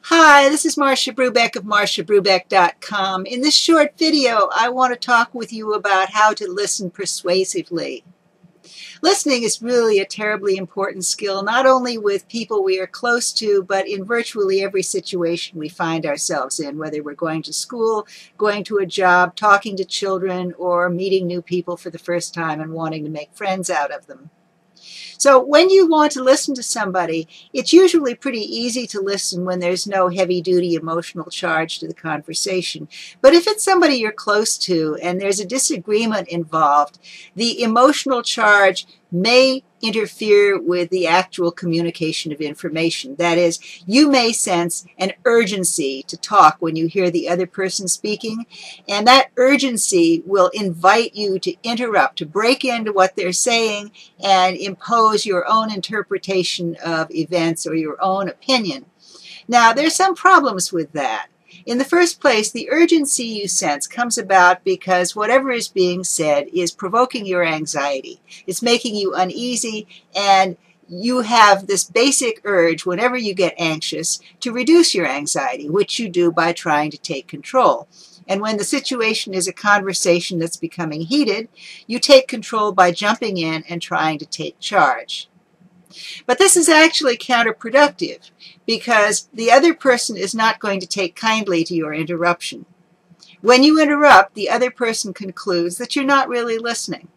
Hi, this is Marcia Brubeck of marciabrubeck.com. In this short video, I want to talk with you about how to listen persuasively. Listening is really a terribly important skill, not only with people we are close to, but in virtually every situation we find ourselves in, whether we're going to school, going to a job, talking to children, or meeting new people for the first time and wanting to make friends out of them. So when you want to listen to somebody, it's usually pretty easy to listen when there's no heavy-duty emotional charge to the conversation. But if it's somebody you're close to and there's a disagreement involved, the emotional charge may interfere with the actual communication of information. That is, you may sense an urgency to talk when you hear the other person speaking, and that urgency will invite you to interrupt, to break into what they're saying and impose your own interpretation of events or your own opinion. Now, there's some problems with that. In the first place, the urgency you sense comes about because whatever is being said is provoking your anxiety. It's making you uneasy, and you have this basic urge whenever you get anxious to reduce your anxiety, which you do by trying to take control. And when the situation is a conversation that's becoming heated, you take control by jumping in and trying to take charge. But this is actually counterproductive because the other person is not going to take kindly to your interruption. When you interrupt, the other person concludes that you're not really listening.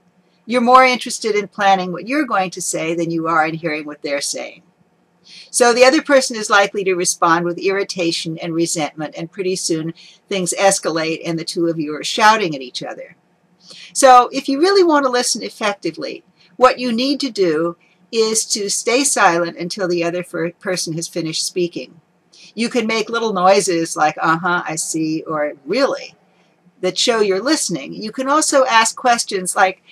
You're more interested in planning what you're going to say than you are in hearing what they're saying. So the other person is likely to respond with irritation and resentment, and pretty soon things escalate and the two of you are shouting at each other. So if you really want to listen effectively, what you need to do is to stay silent until the other person has finished speaking. You can make little noises like, I see, or really, that show you're listening. You can also ask questions like,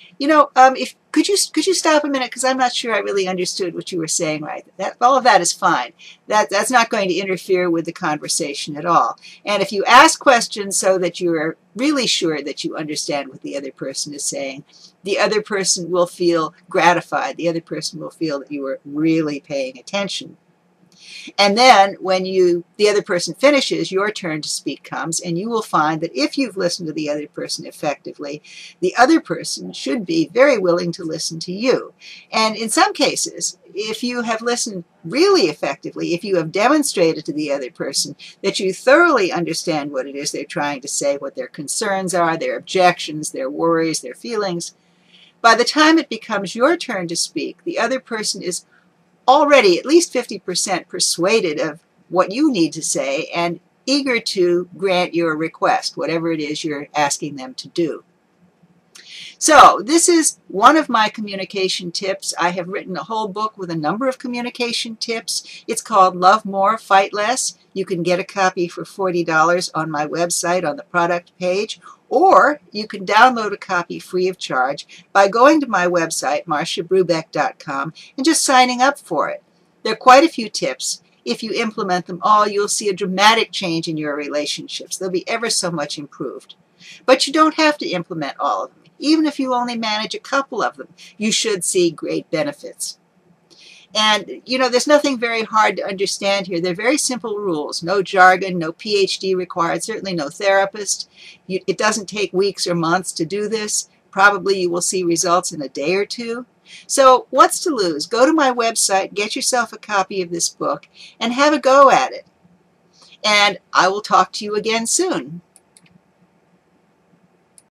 could you stop a minute because I'm not sure I really understood what you were saying right. All of that is fine. That's not going to interfere with the conversation at all. And if you ask questions so that you're really sure that you understand what the other person is saying, the other person will feel gratified. The other person will feel that you are really paying attention. And then when the other person finishes, your turn to speak comes, and you will find that if you've listened to the other person effectively, the other person should be very willing to listen to you. And in some cases, if you have listened really effectively, if you have demonstrated to the other person that you thoroughly understand what it is they're trying to say, what their concerns are, their objections, their worries, their feelings, by the time it becomes your turn to speak, the other person is already at least 50% persuaded of what you need to say and eager to grant your request, whatever it is you're asking them to do. So this is one of my communication tips. I have written a whole book with a number of communication tips. It's called Love More, Fight Less. You can get a copy for $40 on my website on the product page, or you can download a copy free of charge by going to my website, marciabrubeck.com, and just signing up for it. There are quite a few tips. If you implement them all, you'll see a dramatic change in your relationships. They'll be ever so much improved. But you don't have to implement all of them. Even if you only manage a couple of them, you should see great benefits. And, there's nothing very hard to understand here. They're very simple rules. No jargon, no PhD required, certainly no therapist. It doesn't take weeks or months to do this. Probably you will see results in a day or two. So what's to lose? Go to my website, get yourself a copy of this book, and have a go at it. And I will talk to you again soon.